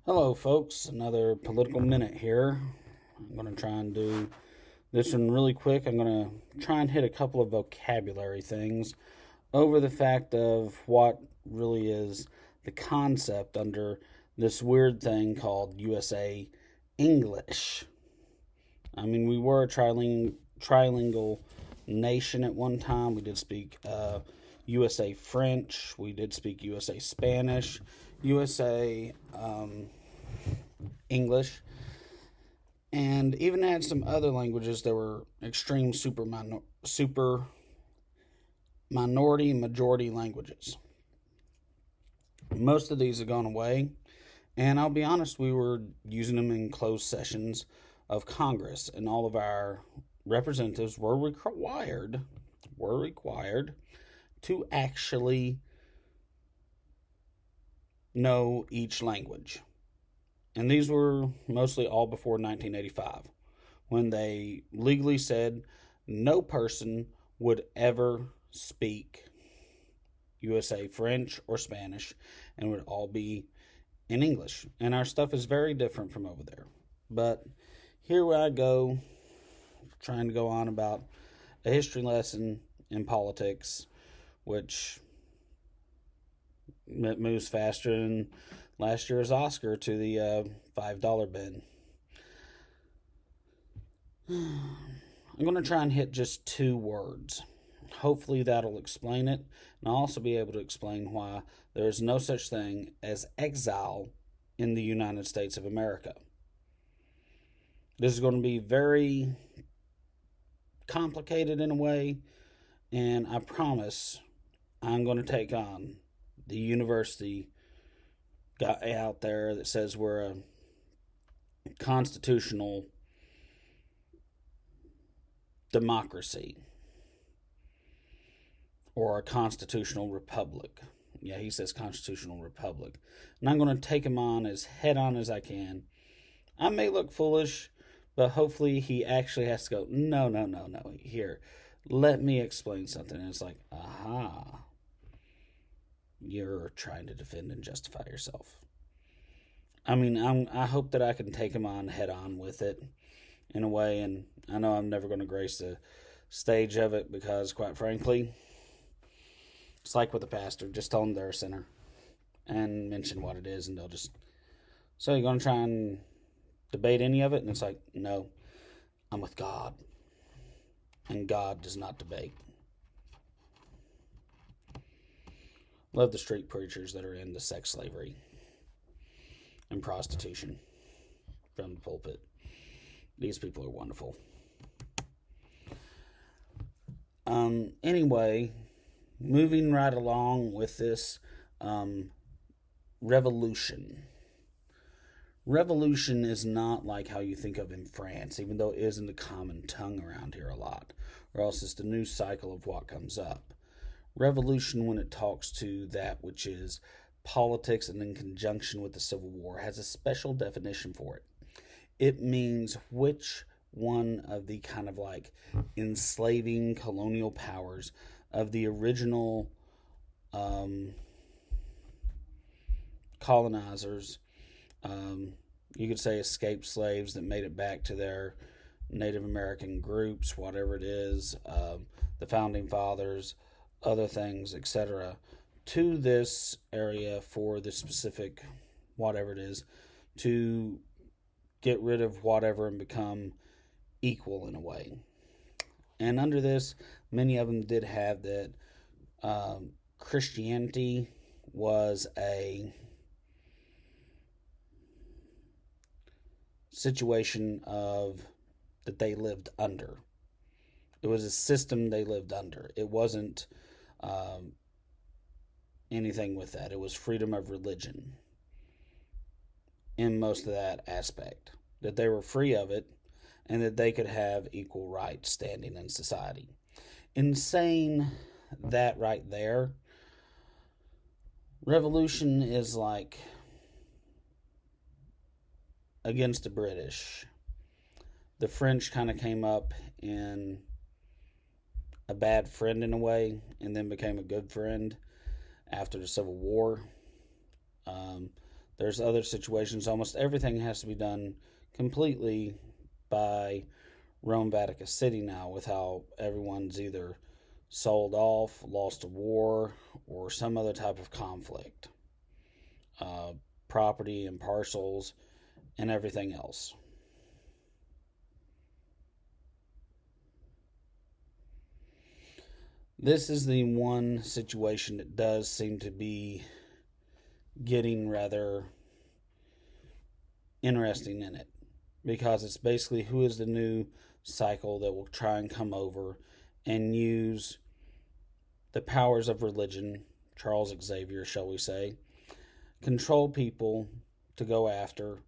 Hello, folks. Another political minute here. I'm going to try and do this one really quick. I'm going to try and hit a couple of vocabulary things over the fact of what really is the concept under this weird thing called USA English. I mean, we were a trilingual nation at one time. We did speak USA French, we did speak USA Spanish, USA English, and even had some other languages that were extreme super minority majority languages. Most of these have gone away, and I'll be honest, we were using them in closed sessions of Congress, and all of our representatives were required to actually know each language. And these were mostly all before 1985, when they legally said no person would ever speak USA French or Spanish and would all be in English. And our stuff is very different from over there. But here I go, trying to go on about a history lesson in politics, which moves faster than last year's Oscar to the $5 bin. I'm going to try and hit just two words. Hopefully that'll explain it, and I'll also be able to explain why there is no such thing as exile in the United States of America. This is going to be very complicated in a way, and I promise I'm going to take on the university guy out there that says we're a constitutional democracy or a constitutional republic. Yeah, he says constitutional republic. And I'm going to take him on as head on as I can. I may look foolish, but hopefully he actually has to go, no. Here, let me explain something. And it's like, aha. You're trying to defend and justify yourself. I mean, I hope that I can take him on head on with it in a way, and I know I'm never going to grace the stage of it because, quite frankly, it's like with the pastor. Just tell them they're a sinner and mention what it is, and they'll just, so you're going to try and debate any of it? And it's like, no, I'm with God, and God does not debate. Love the street preachers that are into sex slavery and prostitution from the pulpit. These people are wonderful. Anyway, moving right along with this revolution. Revolution is not like how you think of in France, even though it is in the common tongue around here a lot, or else it's the news cycle of what comes up. Revolution, when it talks to that which is politics and in conjunction with the Civil War, has a special definition for it. It means which one of the kind of like enslaving colonial powers of the original colonizers, you could say escaped slaves that made it back to their Native American groups, whatever it is, the founding fathers, other things, etc., to this area for the specific whatever it is, to get rid of whatever and become equal in a way. And under this, many of them did have that Christianity was a situation of that they lived under. It was a system they lived under. It wasn't anything with that. It was freedom of religion in most of that aspect. That they were free of it and that they could have equal rights standing in society. In saying that right there, revolution is like against the British. The French kind of came up in a bad friend in a way and then became a good friend after the Civil War. There's other situations, almost everything has to be done completely by Rome Vatican City now, with how everyone's either sold off, lost to war, or some other type of conflict. Property and parcels and everything else. This is the one situation that does seem to be getting rather interesting in it, because it's basically who is the new cycle that will try and come over and use the powers of religion, Charles Xavier, shall we say, control people to go after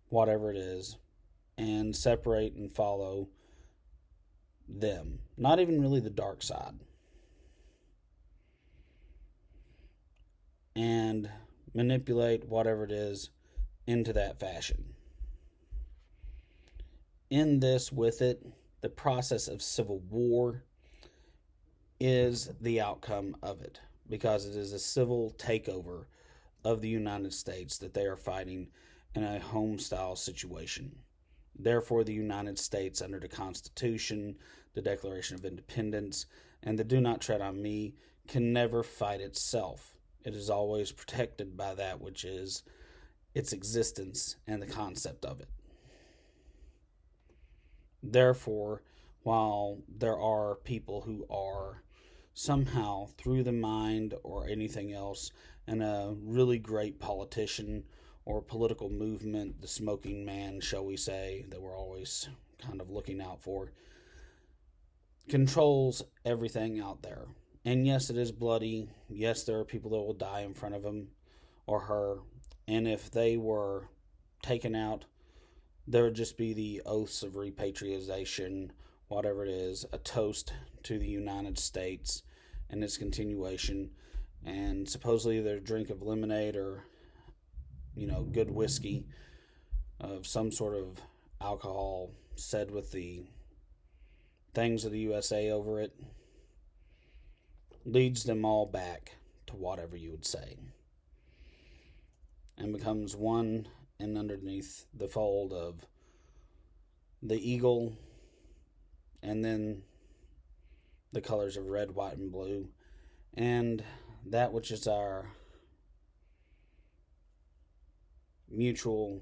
whatever it is and separate and follow them. Not even really the dark side. And manipulate whatever it is into that fashion. In this, with it, the process of civil war is the outcome of it, because it is a civil takeover of the United States that they are fighting in a home-style situation. Therefore, the United States, under the Constitution, the Declaration of Independence, and the Do Not Tread on Me, can never fight itself. It is always protected by that which is its existence and the concept of it. Therefore, while there are people who are somehow, through the mind or anything else, and a really great politician or political movement, the smoking man, shall we say, that we're always kind of looking out for, controls everything out there. And yes, it is bloody. Yes, there are people that will die in front of him or her. And if they were taken out, there would just be the oaths of repatriation, whatever it is, a toast to the United States and its continuation, and supposedly their drink of lemonade or, good whiskey of some sort of alcohol said with the things of the USA over it, leads them all back to whatever you would say, and becomes one and underneath the fold of the eagle, and then the colors of red, white, and blue, and that which is our mutual,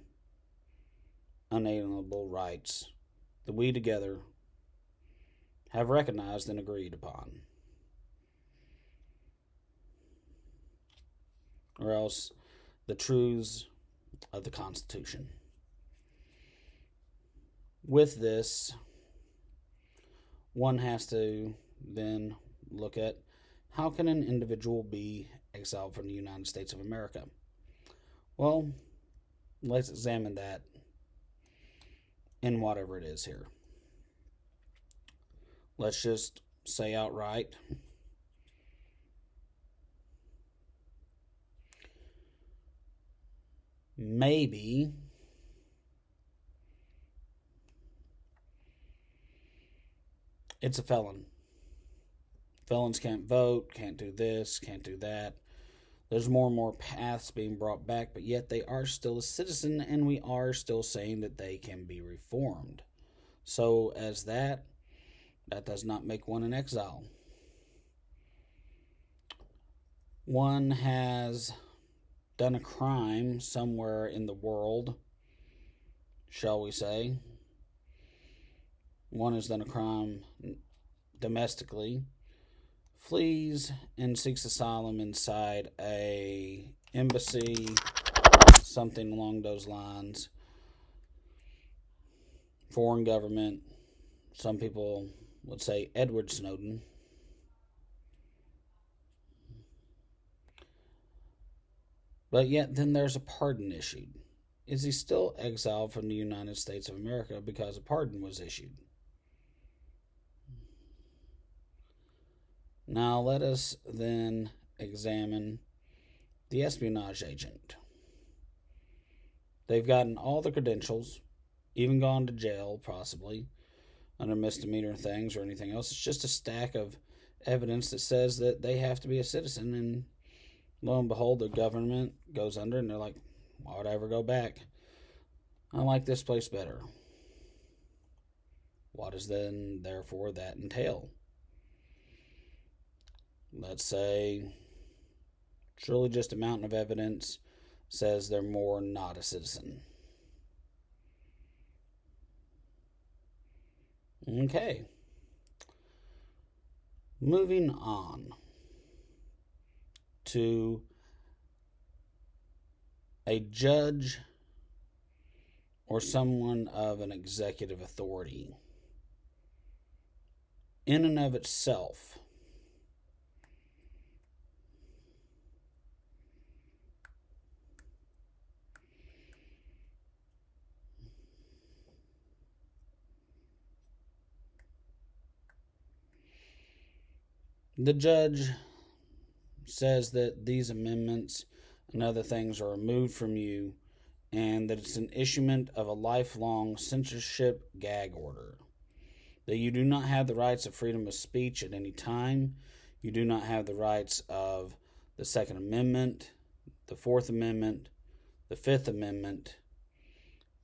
unalienable rights that we together have recognized and agreed upon. Or else the truths of the Constitution. With this, one has to then look at how can an individual be exiled from the United States of America? Well, let's examine that in whatever it is here. Let's just say outright, maybe it's a felon. Felons can't vote, can't do this, can't do that. There's more and more paths being brought back, but yet they are still a citizen, and we are still saying that they can be reformed. So as that does not make one an exile. One has done a crime somewhere in the world, shall we say. One has done a crime domestically, flees and seeks asylum inside a embassy, something along those lines, foreign government. Some people would say Edward Snowden. But yet then there's a pardon issued. Is he still exiled from the United States of America because a pardon was issued? Now let us then examine the espionage agent. They've gotten all the credentials, even gone to jail possibly, under misdemeanor things or anything else. It's just a stack of evidence that says that they have to be a citizen, and lo and behold, their government goes under, and they're like, Why would I ever go back? I like this place better. What does then, therefore, that entail? Let's say it's really just a mountain of evidence says they're more not a citizen. Okay. Moving on to a judge or someone of an executive authority. In and of itself, the judge says that these amendments and other things are removed from you and that it's an issuement of a lifelong censorship gag order. That you do not have the rights of freedom of speech at any time. You do not have the rights of the Second Amendment, the Fourth Amendment, the Fifth Amendment,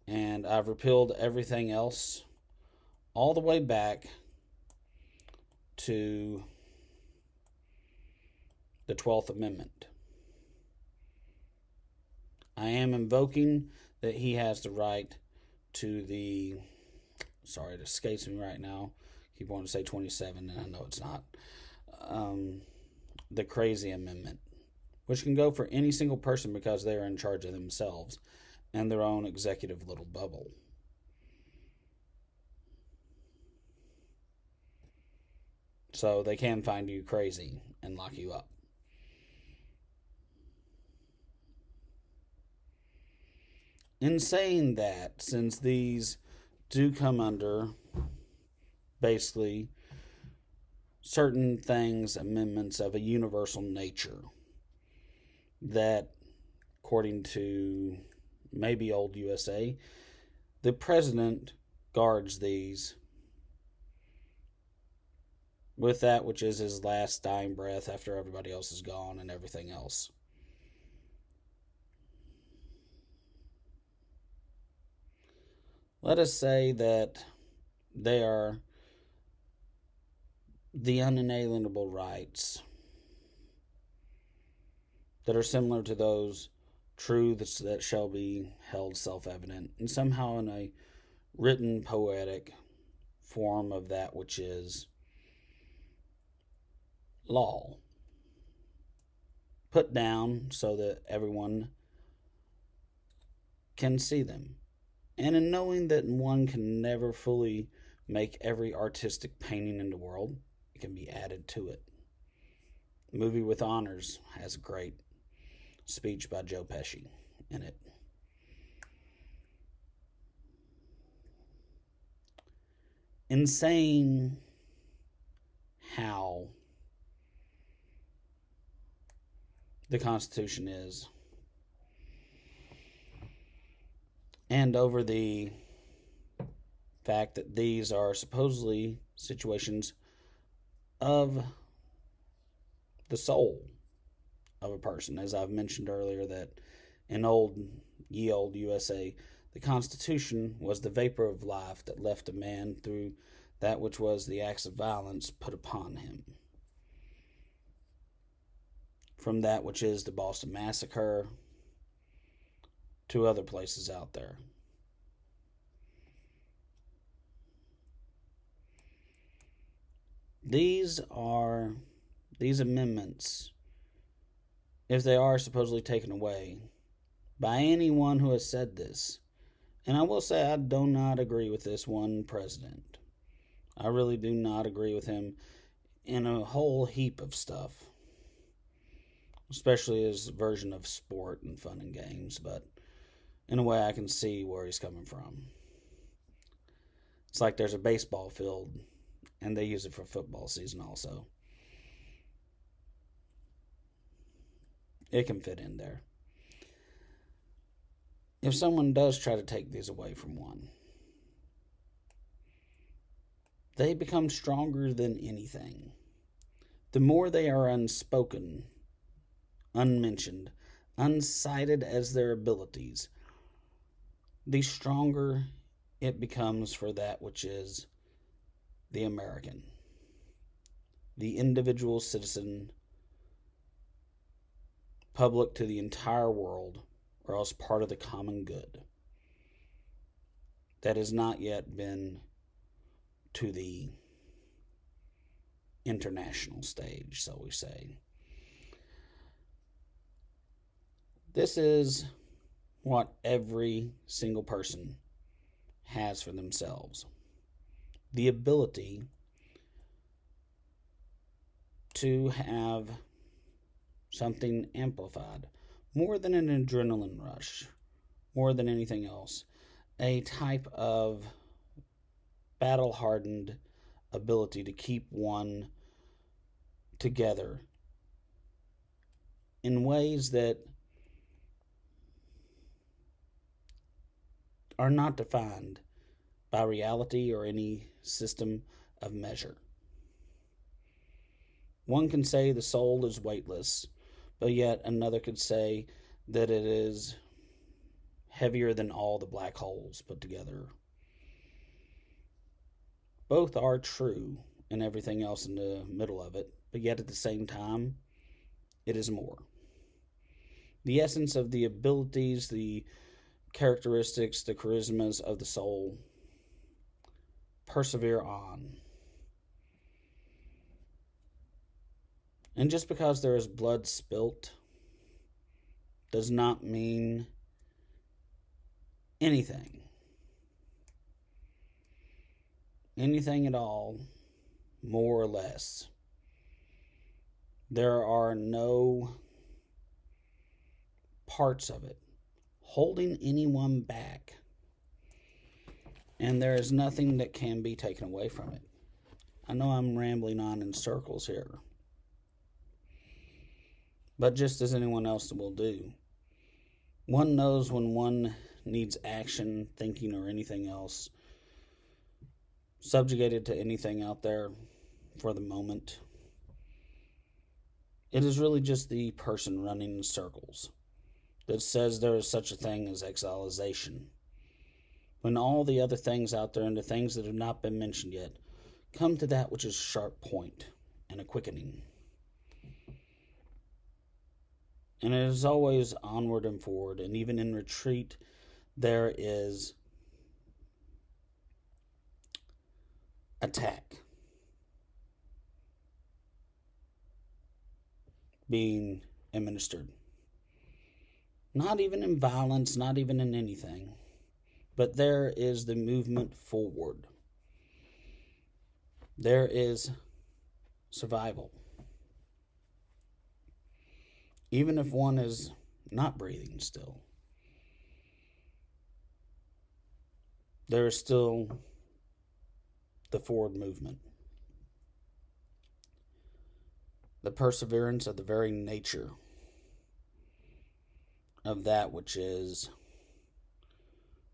and I've repealed everything else all the way back to the 12th Amendment. I am invoking that he has the right to the, sorry, it escapes me right now. I keep wanting to say 27, and I know it's not. The crazy amendment, which can go for any single person because they are in charge of themselves and their own executive little bubble. So they can find you crazy and lock you up. In saying that, since these do come under basically certain things, amendments of a universal nature, that according to maybe old USA, the president guards these with that which is his last dying breath after everybody else is gone and everything else. Let us say that they are the unalienable rights that are similar to those truths that shall be held self-evident, and somehow in a written poetic form of that which is law, put down so that everyone can see them. And in knowing that one can never fully make every artistic painting in the world, it can be added to it. Movie with Honors has a great speech by Joe Pesci in it. In saying how the Constitution is, and over the fact that these are supposedly situations of the soul of a person, as I've mentioned earlier, that in ye old USA, the Constitution was the vapor of life that left a man through that which was the acts of violence put upon him. From that which is the Boston Massacre to other places out there. These amendments, if they are supposedly taken away by anyone who has said this, and I will say I do not agree with this one president. I really do not agree with him in a whole heap of stuff, especially his version of sport and fun and games, but in a way I can see where he's coming from. It's like there's a baseball field and they use it for football season also. It can fit in there. If someone does try to take these away from one, they become stronger than anything. The more they are unspoken, unmentioned, unsighted as their abilities, the stronger it becomes for that which is the American, the individual citizen, public to the entire world, or else part of the common good. That has not yet been to the international stage, so we say. This is what every single person has for themselves. The ability to have something amplified, more than an adrenaline rush, more than anything else, a type of battle-hardened ability to keep one together in ways that are not defined by reality or any system of measure. One can say the soul is weightless, but yet another could say that it is heavier than all the black holes put together. Both are true and everything else in the middle of it, but yet at the same time, it is more. The essence of the abilities, the characteristics, the charismas of the soul persevere on. And just because there is blood spilt does not mean anything. Anything at all, more or less. There are no parts of it holding anyone back. And there is nothing that can be taken away from it. I know I'm rambling on in circles here, but just as anyone else will do, one knows when one needs action, thinking, or anything else, subjugated to anything out there for the moment. It is really just the person running in circles that says there is such a thing as exilization, when all the other things out there and the things that have not been mentioned yet come to that which is sharp point and a quickening. And it is always onward and forward, and even in retreat there is attack being administered. Not even in violence, not even in anything, but there is the movement forward. There is survival. Even if one is not breathing still, there is still the forward movement. The perseverance of the very nature of that which is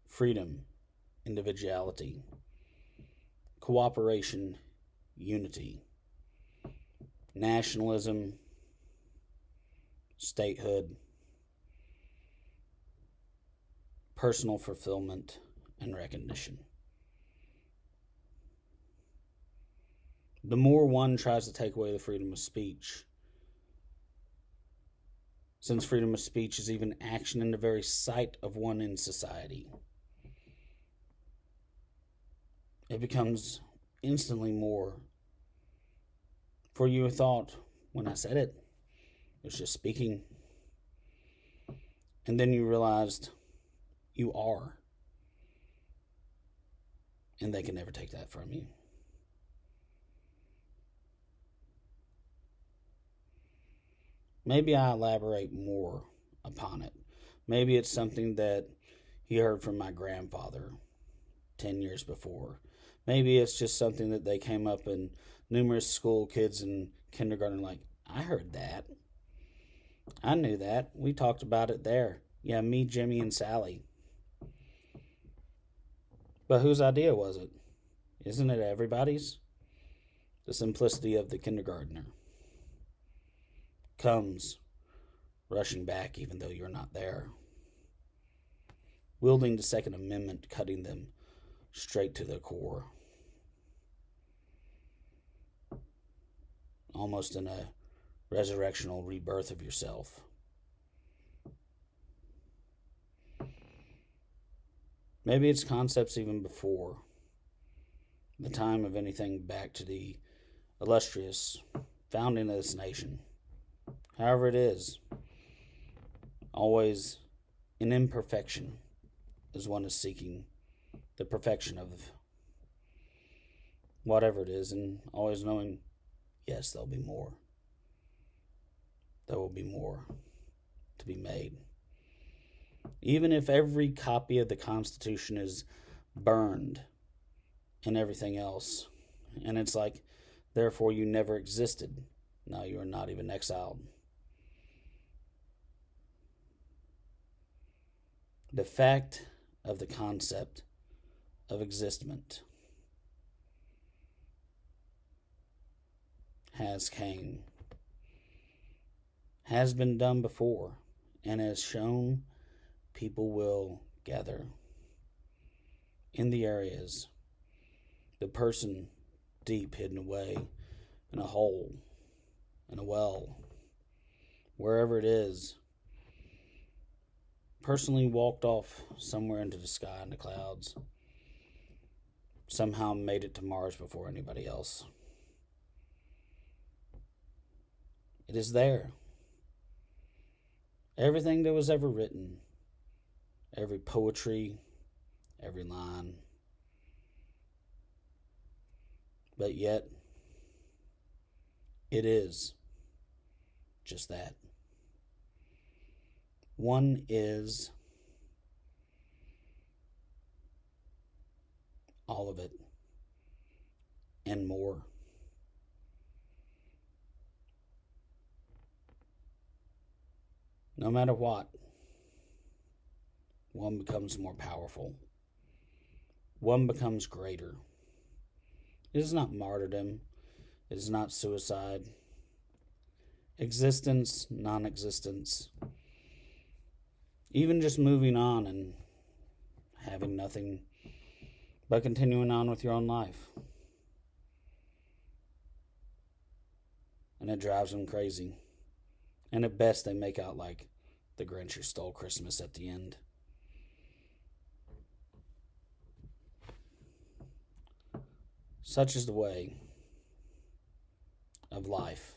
freedom, individuality, cooperation, unity, nationalism, statehood, personal fulfillment, and recognition. The more one tries to take away the freedom of speech, since freedom of speech is even action in the very sight of one in society, it becomes instantly more. For you thought, when I said it was just speaking. And then you realized you are. And they can never take that from you. Maybe I elaborate more upon it. Maybe it's something that he heard from my grandfather 10 years before. Maybe it's just something that they came up in numerous school kids in kindergarten like, I heard that. I knew that. We talked about it there. Yeah, me, Jimmy, and Sally. But whose idea was it? Isn't it everybody's? The simplicity of the kindergartner comes rushing back even though you're not there, wielding the Second Amendment, cutting them straight to their core, almost in a resurrectional rebirth of yourself. Maybe it's concepts even before the time of anything back to the illustrious founding of this nation. However it is, always in imperfection as one is seeking the perfection of whatever it is, and always knowing, yes, there'll be more. There will be more to be made. Even if every copy of the Constitution is burned and everything else, and it's like, therefore you never existed. Now you are not even exiled. The fact of the concept of existment has been done before, and has shown people will gather in the areas, the person deep hidden away in a hole, in a well, wherever it is, personally walked off somewhere into the sky in the clouds, somehow made it to Mars before anybody else. It is there. Everything that was ever written, every poetry, every line, but yet it is just that. One is all of it and more. No matter what, one becomes more powerful. One becomes greater. It is not martyrdom. It is not suicide. Existence, non-existence. Even just moving on and having nothing but continuing on with your own life. And it drives them crazy. And at best, they make out like the Grinch who stole Christmas at the end. Such is the way of life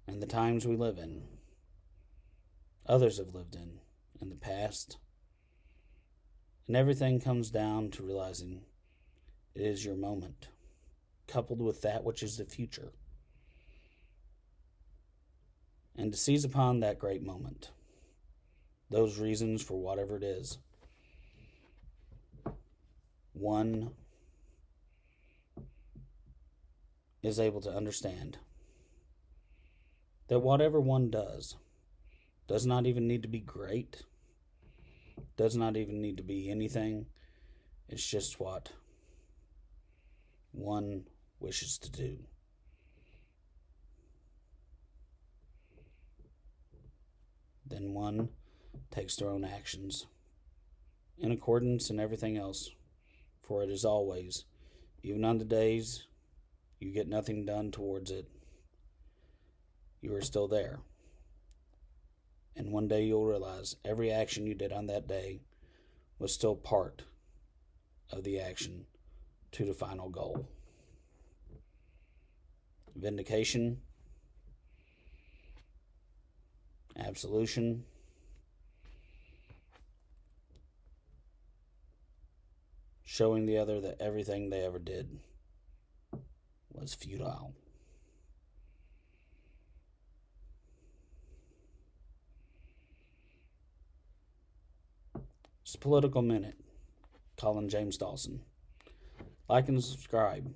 and the times we live in. Others have lived in the past. And everything comes down to realizing it is your moment, coupled with that which is the future. And to seize upon that great moment, those reasons for whatever it is. One is able to understand that whatever one does not even need to be great, does not even need to be anything. It's just what one wishes to do. Then one takes their own actions in accordance and everything else, for it is always, even on the days you get nothing done towards it, you are still there. And one day you'll realize every action you did on that day was still part of the action to the final goal. Vindication, absolution, showing the other that everything they ever did was futile. It's a Political Minute. Colin James Dawson. Like and subscribe.